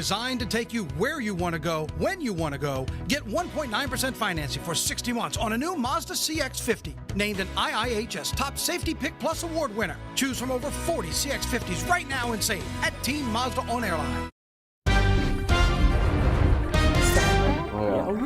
Designed to take you where you want to go, when you want to go. Get 1.9% financing for 60 months on a new Mazda CX-50. Named an IIHS Top Safety Pick Plus Award winner. Choose from over 40 CX-50s right now and save at Team Mazda on Airline.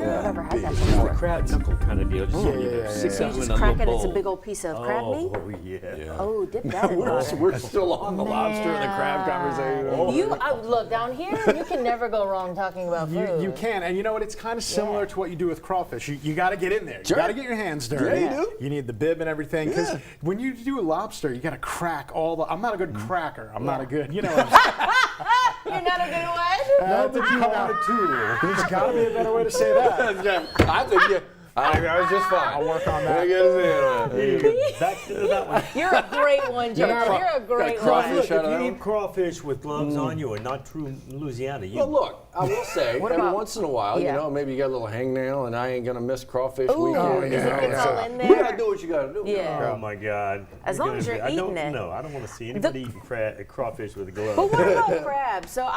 Never had that It's before. the crab knuckle kind of deal. Just stick So something you in just a crack little it, it's a bowl. big old piece of crab meat? Oh, yeah. Oh, dip that in butter. We're still on the lobster and the crab conversation. You look down here. You can never go wrong talking about food. You can, and you know what? It's kind of similar to what you do with crawfish. You got to get in there. You Sure. got to get your hands dirty. Yeah, you do. You need the bib and everything. Because when you do a lobster, you got to crack all the. I'm not a good cracker. I'm not a good. You know. You're not a good one? Not the tool. There's got to be a better way to say that. I think I was just fine. I'll work on that. Back to that one. You're a great one, Jim. You're a great crawfish one. out of If that you one? eat crawfish with gloves on, you are not true Louisiana. You, Well, look, I will say, every about- once in a while, Yeah. you know, maybe you got a little hangnail, and I ain't gonna miss crawfish Ooh, weekend. is it gets all in You there? gotta do what you gotta do. Yeah. oh my God. As long as you're eating it. No, I don't want to see anybody eating crawfish with a glove. But what about crab? So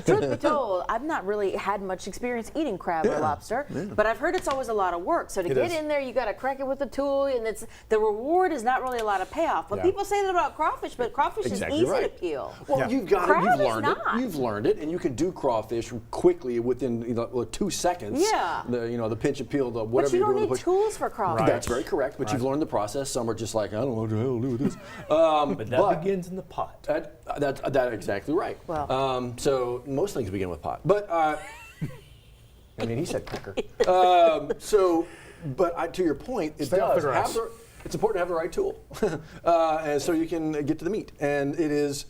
truth be told, I've not really had much experience eating crab or lobster, but I've heard it's always a lot of work. So to get in there, you got to crack it with a tool, and the reward is not really a lot of payoff. But people say that about crawfish, but crawfish Exactly is easy right. to peel. Well, you've got Crab it. You've is learned it. not. You've learned it, and you can do crawfish quickly within 2 seconds. Yeah. The pinch and peel, the But whatever you you're don't doing. need tools for crawfish. That's very correct, but you've learned the process. Some are just like, I don't know what the hell to do with this. But that begins in the pot. That's exactly right. Well. So most things begin with pot. But, I mean, he said cooker. But to your point, it Stay off the does grass. it's important to have the right tool, and so you can get to the meat, and it is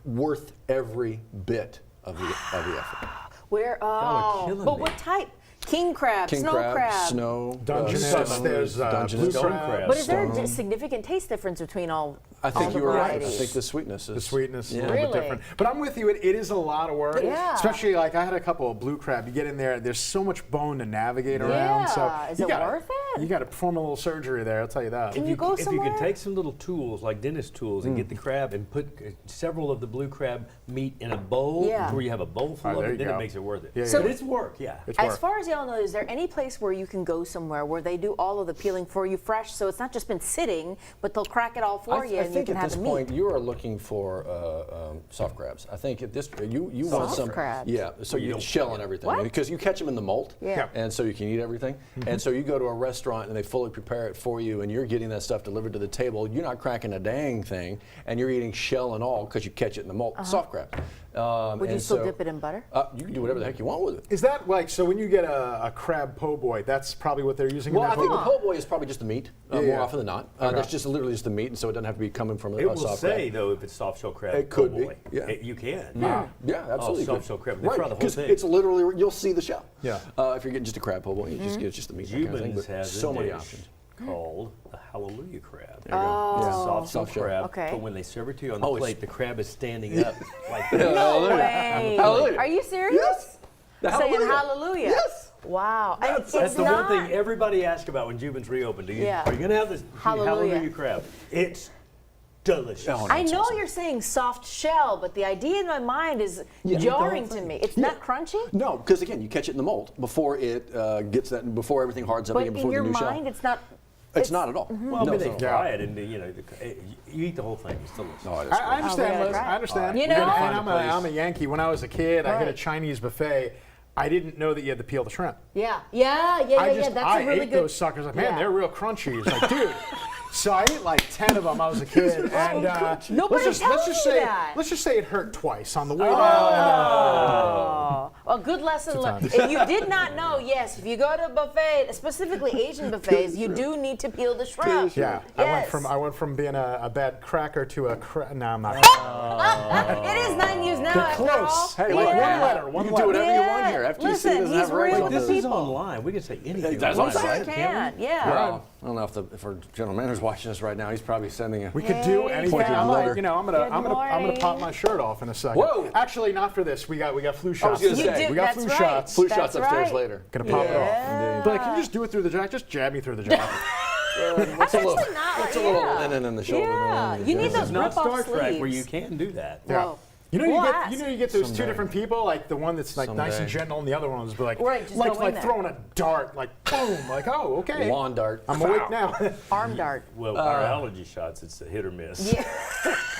worth every bit of the effort. Where? are Oh, killing but me. what type? King crab, King snow crab. snow, Dungeness, there's Dungeness. blue crab. But is there a significant taste difference between all I think the you were right. I varieties? think the sweetness is The sweetness is a Yeah. little bit Really? different. But I'm with you, it is a lot of work. Yeah. Especially like I had a couple of blue crab. You get in there, there's so much bone to navigate around. So Yeah. Is you it gotta, worth it? You got to perform a little surgery there, I'll tell you that. Can you go If you somewhere? can take some little tools like dentist tools and get the crab and put several of the blue crab meat in a bowl, Yeah. where you have a bowl full Oh, of there it, you then go. it makes it worth it. Yeah, So- but it's work, yeah. It's As work. far as y'all know, is there any place where you can go somewhere where they do all of the peeling for you fresh, so it's not just been sitting, but they'll crack it all for you I and you think can at have this the point meat? you are looking for soft crabs. I think at this you want Soft some crabs? Yeah, so you shell and everything What? because you catch them in the molt. Yeah. And so you can eat everything. And so you go to a restaurant and they fully prepare it for you, and you're getting that stuff delivered to the table. You're not cracking a dang thing, and you're eating shell and all because you catch it in the molt. Soft crabs. Would you still dip it in butter? You can do whatever the heck you want with it. Is that like, so when you get a crab po' boy, that's probably what they're using Well, in I there? think the po' boy is probably just the meat, more yeah. often than not. That's just literally just the meat, and so it doesn't have to be coming from It a will soft say, crab. though, if it's soft shell crab. It could oh be, boy. yeah. You can. Yeah, absolutely. soft good. shell crab. They Right, fry the whole because thing. it's literally, you'll see the shell. Yeah. If you're getting just a crab po' boy, you just get just the meat. that kind of thing, Cubans but have so a many dish options. called the hallelujah crab. There you go. It's a soft shell Soft shell. crab, Okay. but when they serve it to you on the Oh, it's- plate, the crab is standing up like this. No way. Hallelujah. Are you serious? Yes. The Saying hallelujah. hallelujah. Yes. Wow. And That's it's the not. one thing everybody asks about when Jubin's reopened. Are you going to have this Hallelujah. crab? It's delicious. Oh, no, I it's know awesome. you're saying soft shell, but the idea in my mind is Yeah. jarring Eat the to whole me. thing. It's not crunchy? No, because again, you catch it in the mold before it gets that, before everything hardens up But again, in before your the new mind, shell. it's not. It's not at all. Well, no, I mean, they it's fry it, and you eat the whole thing. It's delicious. not. Oh, it is I great. we understand, gotta Liz. try it. I understand. You know? And Find a place. I'm a Yankee. When I was a kid, I hit a Right. Chinese buffet. I didn't know that you had to peel the shrimp. Yeah. I That's I a really ate good. those suckers. Like, man, Yeah. they're real crunchy. It's like, dude. So I ate like 10 of them. I was a kid, and Nobody let's tells just you say that. let's just say it hurt twice on the way down. Oh, a good lesson learned. If you did not know, yes, if you go to a buffet, specifically Asian buffets, you do need to peel the shrimp. Yeah, Yes. I went from being a bad cracker to a no, I'm not. It is 9 years now. They're after close. all. Hey, like one Yeah. letter, one You can letter. do whatever you want Yeah. here. FTC Listen, doesn't he's have regs real on This this. is online. We can say anything. That's what I'm online, saying. can't Can, yeah. Well, I don't know if our general manager's watching us right now. He's probably sending a. We could do Hey, anything. General. I'm like, I'm Good gonna pop morning. my shirt off in a second. Whoa. Actually, not for this. We got flu I was shots. gonna You say. do, We got that's flu right. shots. Flu That's shots upstairs right. later. Gonna pop it off. Yeah. But can you just do it through the jacket? Just jab me through the jacket. What's a little? Actually not, What's a little yeah. linen in the shoulder? Yeah, you need This those is not rip-off Star Trek where you sleeves. can do that. Yeah. Whoa. You know, We'll you get those two Someday. different people, like the one that's like nice and Someday. gentle, and the other one was like, Right, just like go in there. throwing a dart, like boom, like oh, okay. Lawn dart. I'm awake now. Arm dart. Well, our allergy shots, it's a hit or miss. Yeah.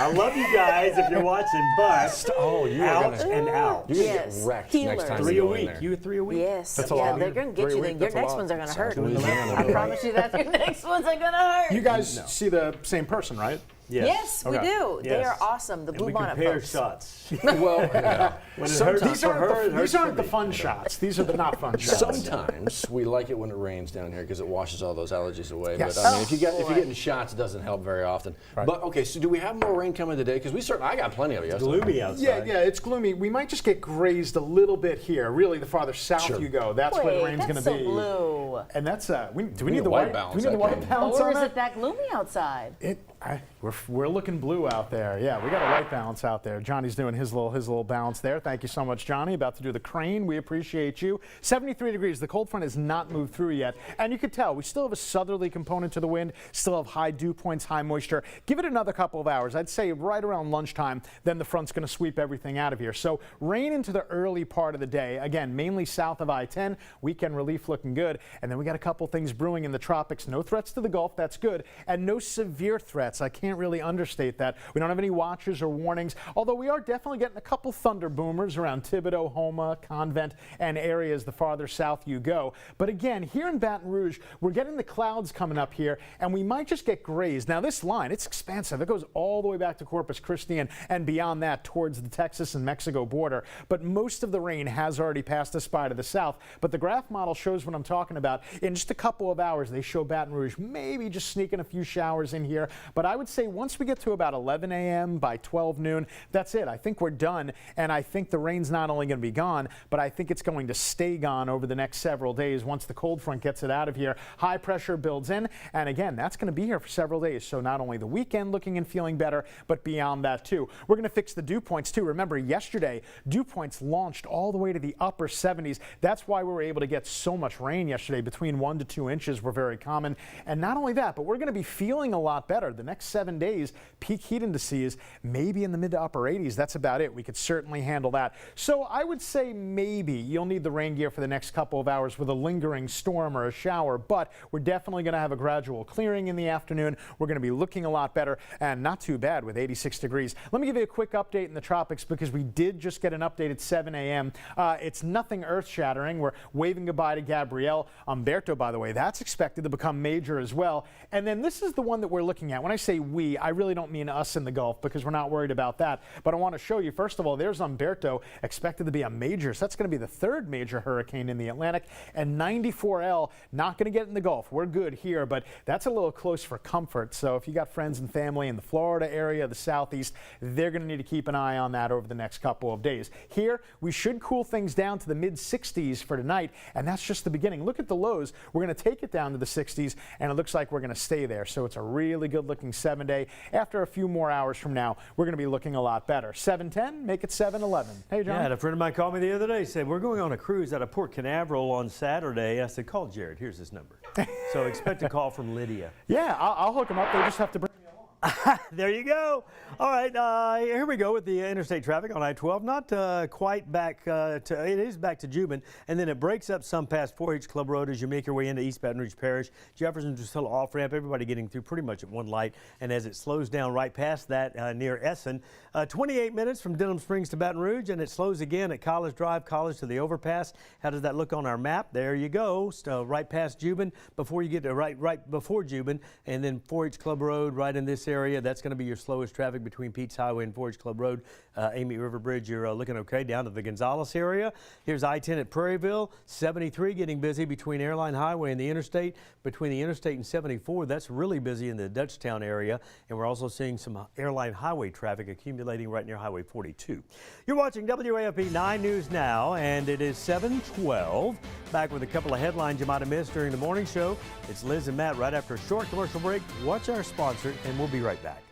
I love you guys if you're watching, but Oh, you are out gonna, and out. you're gonna Yes. get wrecked Healers. next time 3 you a go in week. there. You 3 a week? Yes. That's a yeah, lot. they're going to get 3 a you. week, Your that's a next lot. ones are going to hurt. Louisiana, I though, promise you that your next ones are going to hurt. You guys see the same person, right? Yes, we Okay. do. They Yes. are awesome. The And Blue we Bonnet compare folks. shots. Well, yeah. When it hurts These for her, it aren't, hurts these aren't for the me. fun shots. These are the not fun shots. Sometimes we like it when it rains down here because it washes all those allergies away. Yes. But I mean, if you're boy. getting shots, it doesn't help very often. Right. But okay, so do we have more rain coming today? Because I got plenty of it yesterday. Gloomy outside. Yeah, it's gloomy. We might just get grazed a little bit here. Really, the farther south Sure. you go, that's where the Wait, rain's going to that's be. so blue. And that's do we need need a the white white balance, Do we need the that white can- balance Or on is that? it that gloomy outside? We're looking blue out there. Yeah, we got a white balance out there. Johnny's doing his little balance there. Thank you so much, Johnny. About to do the crane. We appreciate you. 73 degrees. The cold front has not moved through yet, and you can tell we still have a southerly component to the wind. Still have high dew points, high moisture. Give it another couple of hours. I'd say right around lunchtime. Then the front's going to sweep everything out of here. So rain into the early part of the day. Again, mainly south of I-10. Weekend relief looking good, and then we got a couple things brewing in the tropics. No threats to the Gulf. That's good, and no severe threats. I can't really understate that. We don't have any watches or warnings, although we are definitely getting a couple thunder boomers around Thibodaux, Homa, Convent, and areas the farther south you go. But again, here in Baton Rouge, we're getting the clouds coming up here, and we might just get grazed. Now, this line, it's expansive. It goes all the way back to Corpus Christi and beyond that towards the Texas and Mexico border. But most of the rain has already passed us by to the south. But the graph model shows what I'm talking about. In just a couple of hours, they show Baton Rouge maybe just sneaking a few showers in here. But I would say once we get to about 11 a.m. by 12 noon, that's it. I think we're done, and I think the rain's not only going to be gone, but I think it's going to stay gone over the next several days once the cold front gets it out of here. High pressure builds in, and again, that's going to be here for several days. So not only the weekend looking and feeling better, but beyond that too. We're going to fix the dew points too. Remember, yesterday, dew points launched all the way to the upper 70s. That's why we were able to get so much rain yesterday. Between 1 to 2 inches were very common. And not only that, but we're going to be feeling a lot better. The next 7 days, peak heat indices maybe in the mid to upper 80s. That's about it. We could certainly handle that. So I would say maybe you'll need the rain gear for the next couple of hours with a lingering storm or a shower, but we're definitely going to have a gradual clearing in the afternoon. We're going to be looking a lot better and not too bad with 86 degrees. Let me give you a quick update in the tropics because we did just get an update at 7 a.m. It's nothing earth-shattering. We're waving goodbye to Gabrielle. Umberto, by the way, that's expected to become major as well. And then this is the one that we're looking at. When I say we, I really don't mean us in the Gulf because we're not worried about that. But I want to show you, first of all, there's Umberto, expected to be a major. So that's going to be the third major hurricane in the Atlantic. And 94L, not going to get in the Gulf. We're good here, but that's a little close for comfort. So if you got friends and family in the Florida area, the Southeast, they're going to need to keep an eye on that over the next couple of days. Here, we should cool things down to the mid-60s for tonight, and that's just the beginning. Look at the lows. We're going to take it down to the 60s, and it looks like we're going to stay there. So it's a really good-looking 7-day. After a few more hours from now, we're going to be looking a lot better. 7:10, make it 7:11. Hey, John. Yeah, I had a friend of mine called me the other day, said, we're going on a cruise out of Port Canaveral on Saturday. I said, call Jared. Here's his number. So expect a call from Lydia. Yeah, I'll hook them up. They just have to bring me along. There you go. All right, here we go with the interstate traffic on I-12. Not quite back it is back to Jubin, and then it breaks up some past 4-H Club Road as you make your way into East Baton Rouge Parish. Jefferson Drusilla off-ramp, everybody getting through pretty much at one light, and as it slows down right past that near Essen, 28 minutes from Denham Springs to Baton Rouge, and it slows again at College Drive, College to the overpass. How does that look on our map? There you go, right past Jubin, before you get to right before Jubin, and then 4-H Club Road right in this area. That's going to be your slowest traffic between Pete's Highway and 4-H Club Road. Amy River Bridge, you're looking okay down to the Gonzales area. Here's I-10 at Prairieville. 73 getting busy between Airline Highway and the interstate. Between the interstate and 74, that's really busy in the Dutchtown area. And we're also seeing some Airline Highway traffic accumulating right near Highway 42. You're watching WAFB 9 News Now, and it is 7:12. Back with a couple of headlines you might have missed during the morning show. It's Liz and Matt right after a short commercial break. Watch our sponsor, and we'll be right back.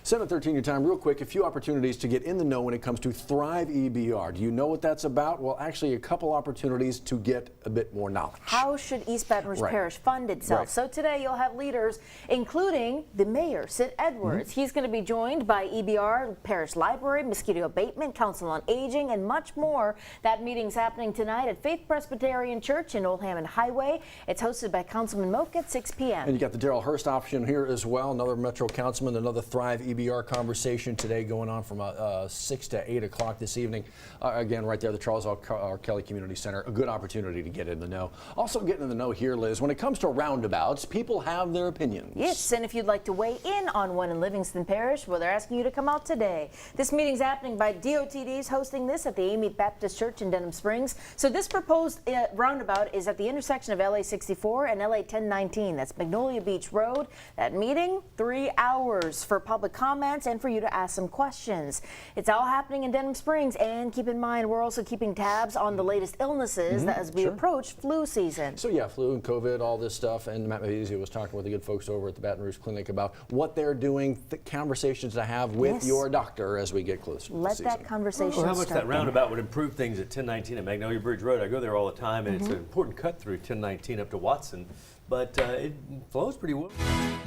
7:13 your time. Real quick, a few opportunities to get in the know when it comes to Thrive EBR. Do you know what that's about? Well, actually, a couple opportunities to get a bit more knowledge. How should East Baton Rouge Right. Parish fund itself? Right. So today you'll have leaders, including the mayor, Sept Edwards. He's going to be joined by EBR, Parish Library, Mosquito Abatement, Council on Aging, and much more. That meeting's happening tonight at Faith Presbyterian Church in Old Hammond Highway. It's hosted by Councilman Moak at 6 p.m. And you got the Darrell Hurst option here as well. Another Metro Councilman, another Thrive EBR conversation today going on from 6 to 8 o'clock this evening. Again, right there, the Charles R. Kelly Community Center. A good opportunity to get in the know. Also getting in the know here, Liz, when it comes to roundabouts, people have their opinions. Yes, and if you'd like to weigh in on one in Livingston Parish, well, they're asking you to come out today. This meeting's happening by DOTD's hosting this at the Amy Baptist Church in Denham Springs. So this proposed roundabout is at the intersection of LA 64 and LA 1019. That's Magnolia Beach Road. That meeting, 3 hours for public comments and for you to ask some questions. It's all happening in Denham Springs, and keep in mind we're also keeping tabs on the latest illnesses as we approach flu season. So yeah, flu and COVID, all this stuff, and Matt Mazzio was talking with the good folks over at the Baton Rouge Clinic about what they're doing, the conversations to have with your doctor as we get closer to the Let season. that conversation Well, how much start that roundabout would improve things at 1019 at Magnolia Bridge Road. I go there all the time, and it's an important cut through 1019 up to Watson, but it flows pretty well.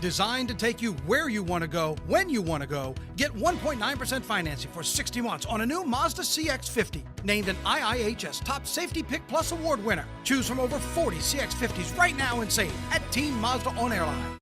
Designed to take you where you want to go, when you want to go. Get 1.9% financing for 60 months on a new Mazda CX-50. Named an IIHS Top Safety Pick Plus Award winner. Choose from over 40 CX-50s right now and save at Team Mazda on Airline.